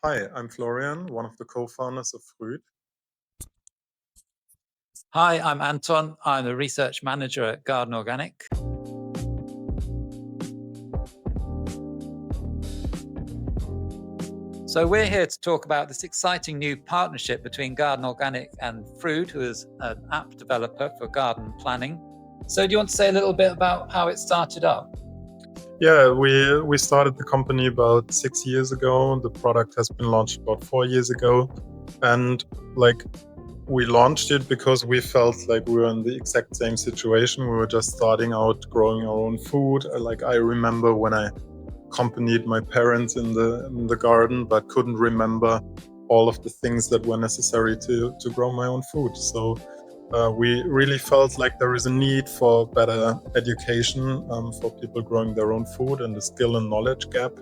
Hi, I'm Florian, one of the co-founders of Frood. Hi, I'm Anton. I'm the research manager at Garden Organic. So we're here to talk about this exciting new partnership between Garden Organic and Frood, who is an app developer for garden planning. So do you want to say a little bit about how it started up? Yeah, we started the company about 6 years ago. The product has been launched about 4 years ago. And we launched it because we felt like we were in the exact same situation. We were just starting out growing our own food. I remember when I accompanied my parents in the garden, but couldn't remember all of the things that were necessary to grow my own food. So we really felt like there is a need for better education for people growing their own food and the skill and knowledge gap.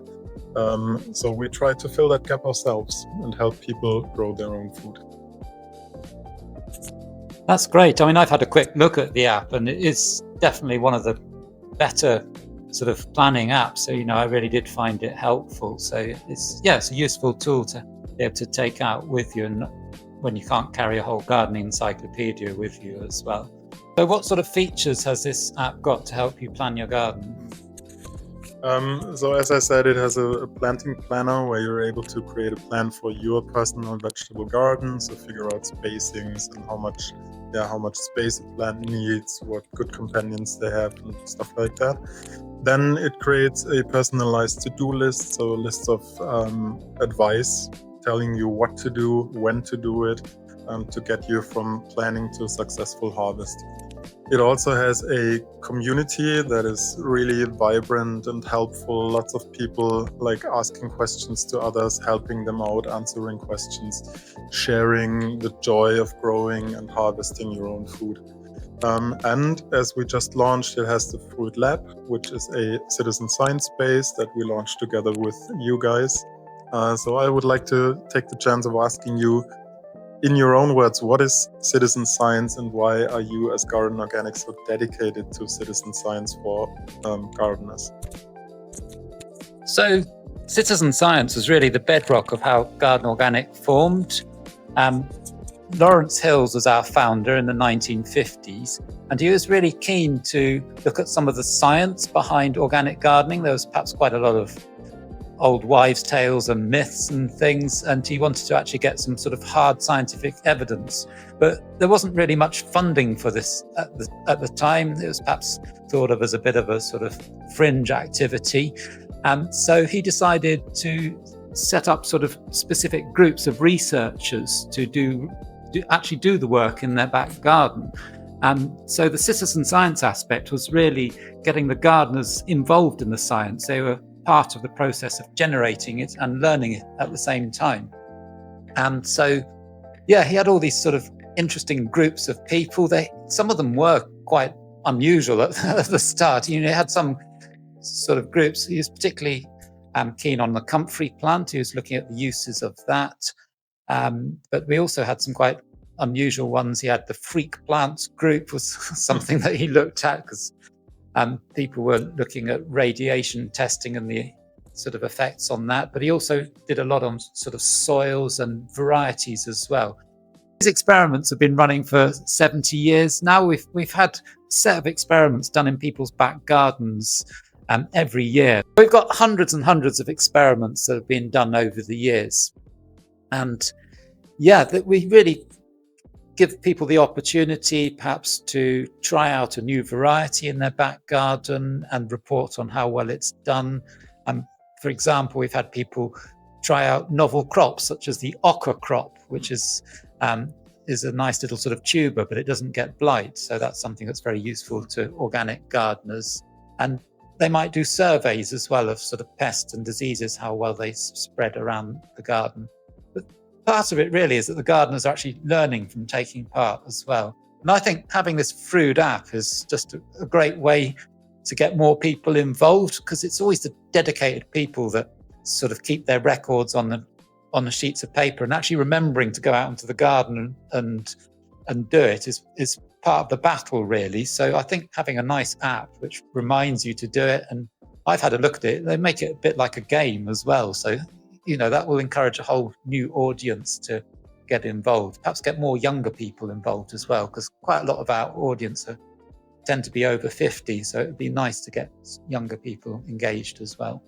So we tried to fill that gap ourselves and help people grow their own food. That's great. I mean, I've had a quick look at the app and it is definitely one of the better sort of planning apps. So, I really did find it helpful. So it's a useful tool to be able to take out with you and when you can't carry a whole gardening encyclopedia with you as well. So what sort of features has this app got to help you plan your garden? So as I said, it has a planting planner where you're able to create a plan for your personal vegetable garden. So figure out spacings and how much space a plant needs, what good companions they have and stuff like that. Then it creates a personalized to-do list, so a list of advice telling you what to do, when to do it, to get you from planning to successful harvest. It also has a community that is really vibrant and helpful. Lots of people asking questions to others, helping them out, answering questions, sharing the joy of growing and harvesting your own food. And as we just launched, it has the Frood Lab, which is a citizen science space that we launched together with you guys. So I would like to take the chance of asking you, in your own words, what is citizen science and why are you as Garden Organic so dedicated to citizen science for gardeners? So citizen science was really the bedrock of how Garden Organic formed. Lawrence Hills was our founder in the 1950s, and he was really keen to look at some of the science behind organic gardening. There was perhaps quite a lot of old wives' tales and myths and things, and he wanted to actually get some sort of hard scientific evidence. But there wasn't really much funding for this at the time. It was perhaps thought of as a bit of a sort of fringe activity. So he decided to set up sort of specific groups of researchers to actually do the work in their back garden. So the citizen science aspect was really getting the gardeners involved in the science. They were part of the process of generating it and learning it at the same time. And so, he had all these sort of interesting groups of people. Some of them were quite unusual at the start. He had some sort of groups. He was particularly keen on the comfrey plant. He was looking at the uses of that. But we also had some quite unusual ones. He had the freak plants group was something that he looked at because people were looking at radiation testing and the sort of effects on that. But he also did a lot on sort of soils and varieties as well. These experiments have been running for 70 years now. We've had a set of experiments done in people's back gardens every year. We've got hundreds and hundreds of experiments that have been done over the years. And that we really give people the opportunity perhaps to try out a new variety in their back garden and report on how well it's done. For example, we've had people try out novel crops such as the ochre crop, which is a nice little sort of tuber, but it doesn't get blight. So that's something that's very useful to organic gardeners. And they might do surveys as well of sort of pests and diseases, how well they spread around the garden. But part of it really is that the gardeners are actually learning from taking part as well. And I think having this Frood app is just a great way to get more people involved, because it's always the dedicated people that sort of keep their records on the sheets of paper, and actually remembering to go out into the garden and do it is part of the battle, really. So I think having a nice app which reminds you to do it, and I've had a look at it, they make it a bit like a game as well. So that will encourage a whole new audience to get involved, perhaps get more younger people involved as well, because quite a lot of our audience tend to be over 50, so it'd be nice to get younger people engaged as well.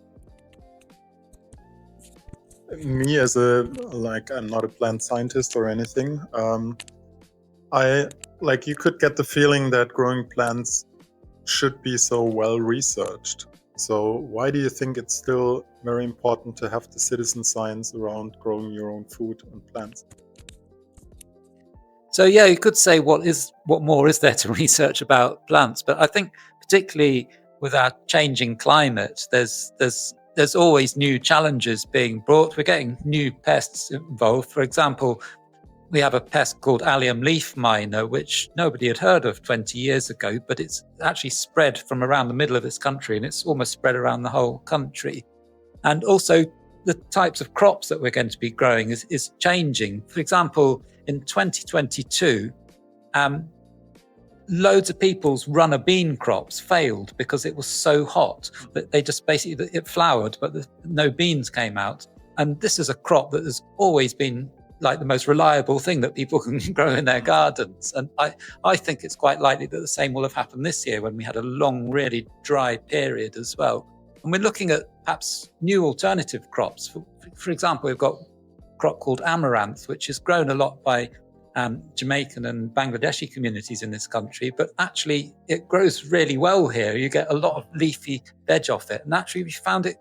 Me as I'm not a plant scientist or anything. You could get the feeling that growing plants should be so well researched. So why do you think it's still very important to have the citizen science around growing your own food and plants? So yeah, you could say what more is there to research about plants? But I think particularly with our changing climate, there's always new challenges being brought. We're getting new pests involved. For example, we have a pest called allium leaf miner, which nobody had heard of 20 years ago, but it's actually spread from around the middle of this country, and it's almost spread around the whole country. And also the types of crops that we're going to be growing is changing. For example, in 2022, loads of people's runner bean crops failed because it was so hot that they just basically, it flowered, but no beans came out. And this is a crop that has always been like the most reliable thing that people can grow in their gardens. And I think it's quite likely that the same will have happened this year when we had a long, really dry period as well. And we're looking at perhaps new alternative crops. For example, we've got a crop called amaranth, which is grown a lot by Jamaican and Bangladeshi communities in this country, but actually it grows really well here. You get a lot of leafy veg off it. And actually we found it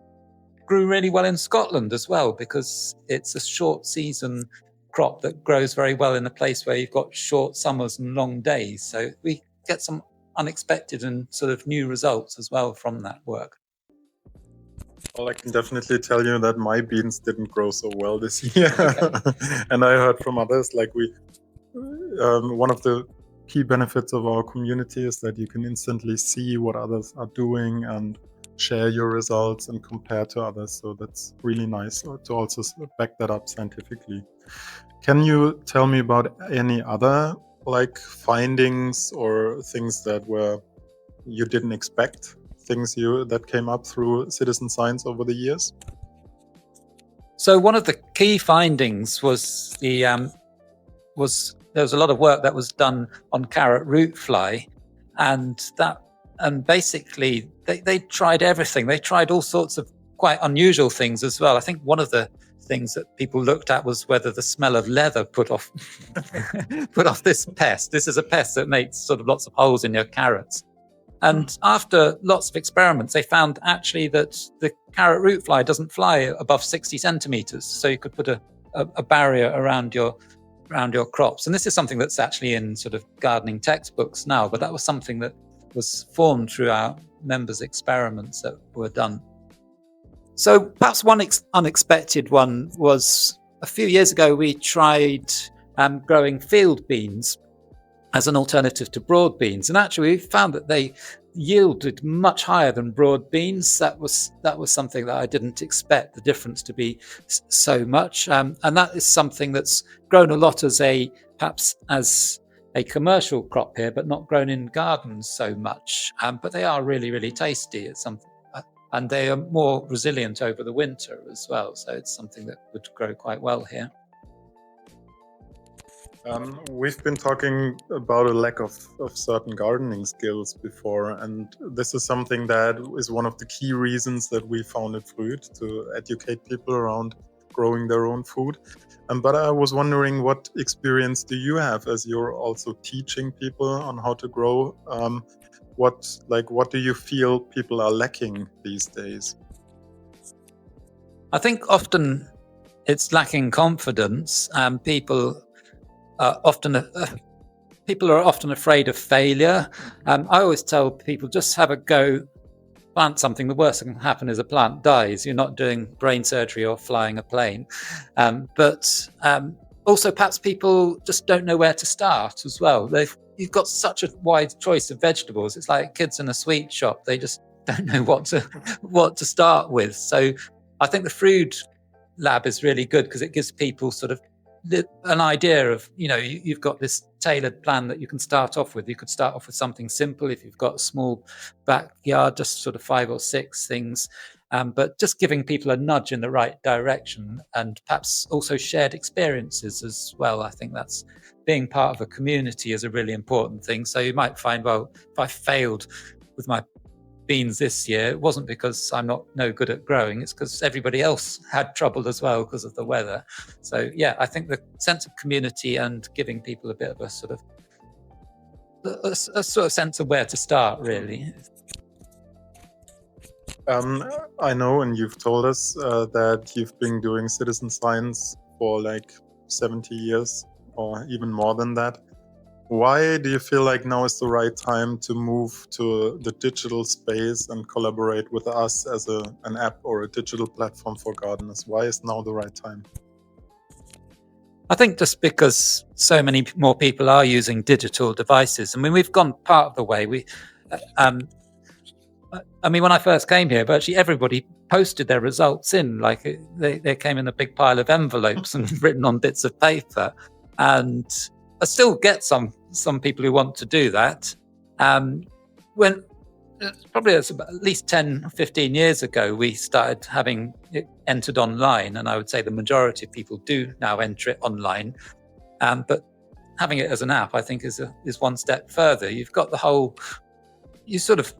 grew really well in Scotland as well, because it's a short season crop that grows very well in a place where you've got short summers and long days. So we get some unexpected and sort of new results as well from that work. Well, I can definitely tell you that my beans didn't grow so well this year. Okay. And I heard from others, one of the key benefits of our community is that you can instantly see what others are doing and share your results and compare to others. So that's really nice to also back that up scientifically. Can you tell me about any other findings or things that you didn't expect? Things that came up through citizen science over the years? So one of the key findings was there was a lot of work that was done on carrot root fly, and basically they tried everything. They tried all sorts of quite unusual things as well. I think one of the things that people looked at was whether the smell of leather put off this pest. This is a pest that makes sort of lots of holes in your carrots. And after lots of experiments, they found actually that the carrot root fly doesn't fly above 60 centimeters. So you could put a barrier around your crops. And this is something that's actually in sort of gardening textbooks now, but that was something that was formed through our members' experiments that were done. So perhaps one unexpected one was a few years ago, we tried growing field beans as an alternative to broad beans. And actually we found that they yielded much higher than broad beans. That was something that I didn't expect the difference to be so much. And that is something that's grown a lot as a commercial crop here, but not grown in gardens so much. But they are really, really tasty. It's something, and they are more resilient over the winter as well. So it's something that would grow quite well here. We've been talking about a lack of certain gardening skills before, and this is something that is one of the key reasons that we founded Frood, to educate people around growing their own food. But I was wondering, what experience do you have as you're also teaching people on how to grow? What do you feel people are lacking these days? I think often it's lacking confidence. People are often afraid of failure. I always tell people, just have a go, plant something. The worst that can happen is a plant dies. You're not doing brain surgery or flying a plane. But also perhaps people just don't know where to start as well. You've got such a wide choice of vegetables. It's like kids in a sweet shop. They just don't know what to start with. So I think the Frood lab is really good because it gives people sort of an idea of, you've got this tailored plan that you can start off with. You could start off with something simple if you've got a small backyard, just sort of 5 or 6 things. but just giving people a nudge in the right direction, and perhaps also shared experiences as well. I think that's being part of a community is a really important thing. So you might find, well, if I failed with my beans this year, it wasn't because I'm no good at growing, it's because everybody else had trouble as well because of the weather. So yeah, I think the sense of community and giving people a bit of a sort of sense of where to start, really. I know, and you've told us that you've been doing citizen science for like 70 years or even more than that. Why do you feel like now is the right time to move to the digital space and collaborate with us as an app or a digital platform for gardeners? Why is now the right time? I think just because so many more people are using digital devices. I mean, we've gone part of the way. I mean, when I first came here, virtually everybody posted their results in, like they came in a big pile of envelopes and written on bits of paper. And I still get some people who want to do that. When probably at least 10, 15 years ago, we started having it entered online, and I would say the majority of people do now enter it online. But having it as an app, I think, is one step further. You've got you sort of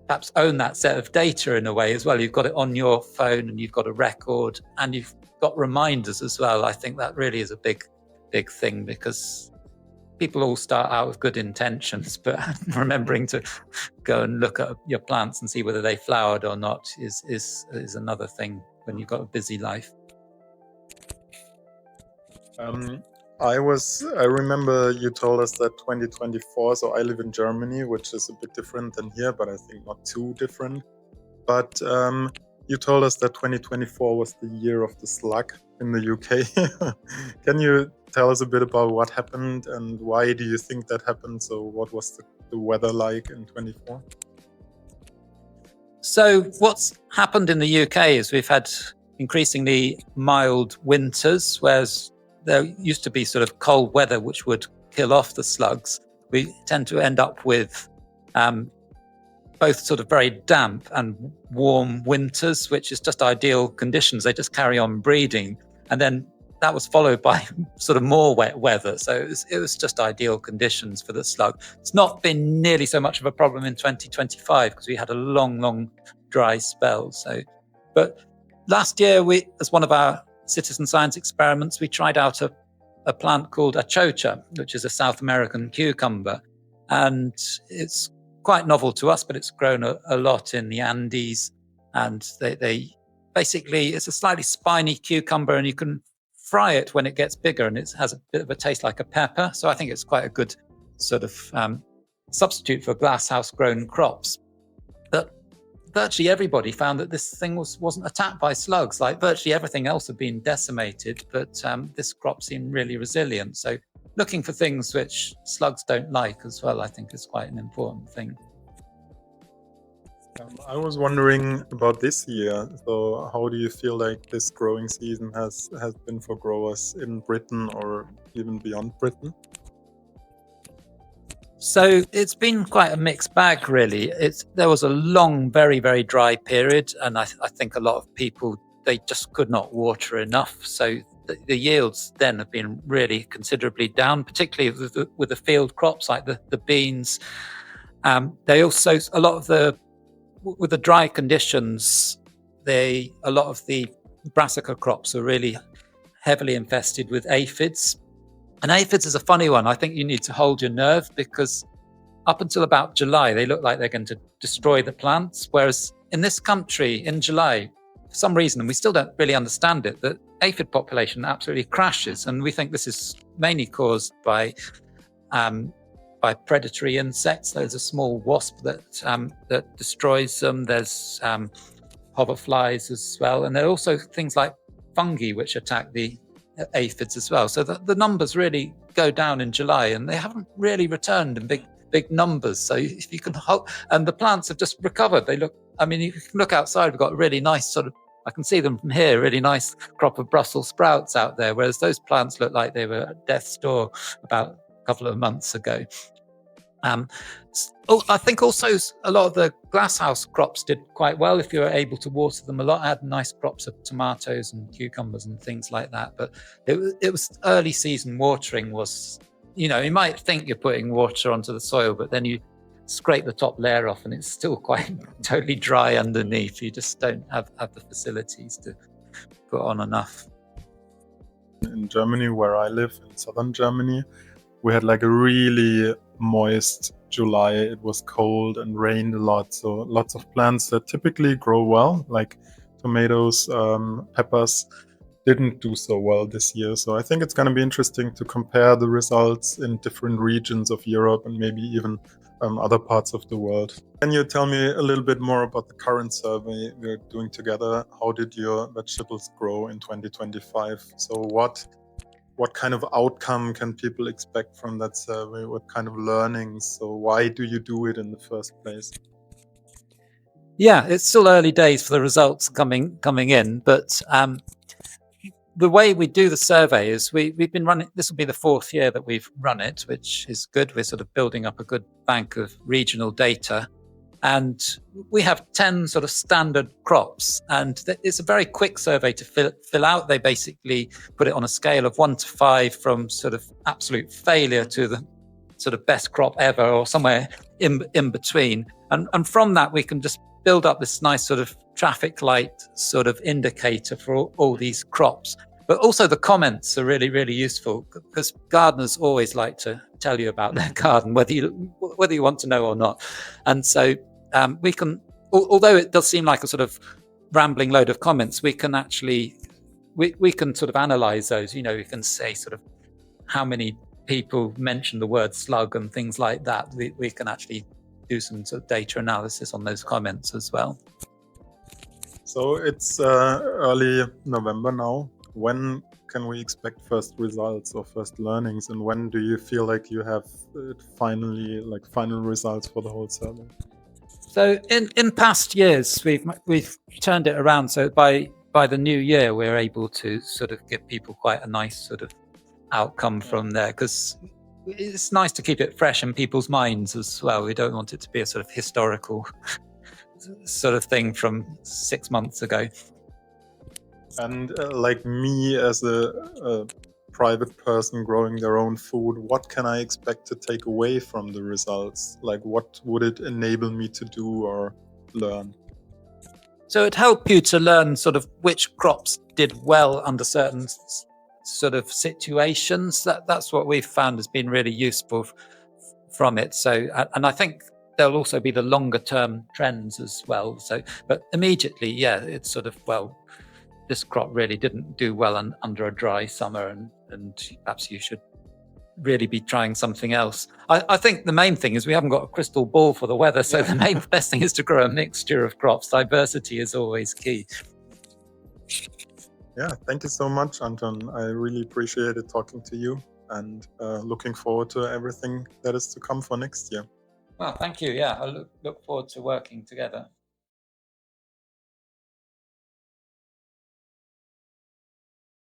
perhaps own that set of data in a way as well. You've got it on your phone, and you've got a record, and you've got reminders as well. I think that really is a big thing, because people all start out with good intentions, but remembering to go and look at your plants and see whether they flowered or not is another thing when you've got a busy life. I remember you told us that 2024, so I live in Germany, which is a bit different than here, but I think not too different. But you told us that 2024 was the year of the slug in the UK. Can you tell us a bit about what happened and why do you think that happened? So what was the weather like in 24? So what's happened in the UK is we've had increasingly mild winters, whereas there used to be sort of cold weather which would kill off the slugs. We tend to end up with both sort of very damp and warm winters, which is just ideal conditions. They just carry on breeding. And then that was followed by sort of more wet weather. So it was just ideal conditions for the slug. It's not been nearly so much of a problem in 2025 because we had a long dry spell. But last year, as one of our citizen science experiments, we tried out a plant called achocha, which is a South American cucumber. And it's quite novel to us, but it's grown a lot in the Andes. And they basically, it's a slightly spiny cucumber, and you can fry it when it gets bigger, and it has a bit of a taste like a pepper. So I think it's quite a good sort of substitute for glasshouse grown crops. But virtually everybody found that this thing wasn't attacked by slugs. Like virtually everything else had been decimated, but this crop seemed really resilient. So looking for things which slugs don't like as well, I think, is quite an important thing. I was wondering about this year. So how do you feel like this growing season has been for growers in Britain or even beyond Britain? So it's been quite a mixed bag, really. There was a long, very, very dry period, and I think a lot of people, they just could not water enough. So the yields then have been really considerably down, particularly with the field crops like the beans. They also, with the dry conditions, a lot of the brassica crops are really heavily infested with aphids. And aphids is a funny one. I think you need to hold your nerve, because up until about July, they look like they're going to destroy the plants. Whereas in this country, in July, for some reason, and we still don't really understand it, the aphid population absolutely crashes. And we think this is mainly caused by predatory insects. There's a small wasp that destroys them. There's hoverflies as well. And there are also things like fungi which attack the aphids as well. So the numbers really go down in July, and they haven't really returned in big numbers. So if you can hope, and the plants have just recovered. You can look outside, we've got a really nice I can see them from here, really nice crop of Brussels sprouts out there, whereas those plants look like they were at death's door about a couple of months ago. I think also a lot of the glasshouse crops did quite well if you were able to water them a lot. I had nice crops of tomatoes and cucumbers and things like that. But it was early season watering was, you might think you're putting water onto the soil, but then you scrape the top layer off and it's still quite totally dry underneath. You just don't have the facilities to put on enough. In Germany, where I live, in southern Germany, we had like a really moist July. It was cold and rained a lot, so lots of plants that typically grow well, like tomatoes, peppers, didn't do so well this year. So I think it's going to be interesting to compare the results in different regions of Europe and maybe even other parts of the world. Can you tell me a little bit more about the current survey we're doing together? How did your vegetables grow in 2025? So what kind of outcome can people expect from that survey? What kind of learnings? So why do you do it in the first place? Yeah, it's still early days for the results coming in, but the way we do the survey is we've been running. This will be the 4th year that we've run it, which is good. We're sort of building up a good bank of regional data, and we have 10 sort of standard crops, and it's a very quick survey to fill out. They basically put it on a scale of 1 to 5, from sort of absolute failure to the sort of best crop ever, or somewhere in between. And from that, we can just build up this nice sort of traffic light sort of indicator for all these crops. But also the comments are really, really useful, because gardeners always like to tell you about their garden, whether you want to know or not. And so we can, although it does seem like a sort of rambling load of comments, we can actually, we can sort of analyze those. We can say sort of how many people mention the word slug and things like that. We can actually do some sort of data analysis on those comments as well. So it's early November now. When can we expect first results or first learnings, and when do you feel like you have final results for the whole survey? So in past years, we've turned it around. So by the new year, we're able to sort of give people quite a nice sort of outcome from there, because it's nice to keep it fresh in people's minds as well. We don't want it to be a sort of historical sort of thing from 6 months ago. And like me, as a private person growing their own food, what can I expect to take away from the results? Like, what would it enable me to do or learn? So it helped you to learn sort of which crops did well under certain sort of situations. That's what we've found has been really useful from it. So, and I think there'll also be the longer term trends as well. So, but immediately, yeah, it's sort of, well, this crop really didn't do well under a dry summer, and perhaps you should really be trying something else. I think the main thing is we haven't got a crystal ball for the weather, so the best thing is to grow a mixture of crops. Diversity is always key. Yeah, thank you so much, Anton. I really appreciated talking to you, and looking forward to everything that is to come for next year. Well, thank you. Yeah, I look forward to working together.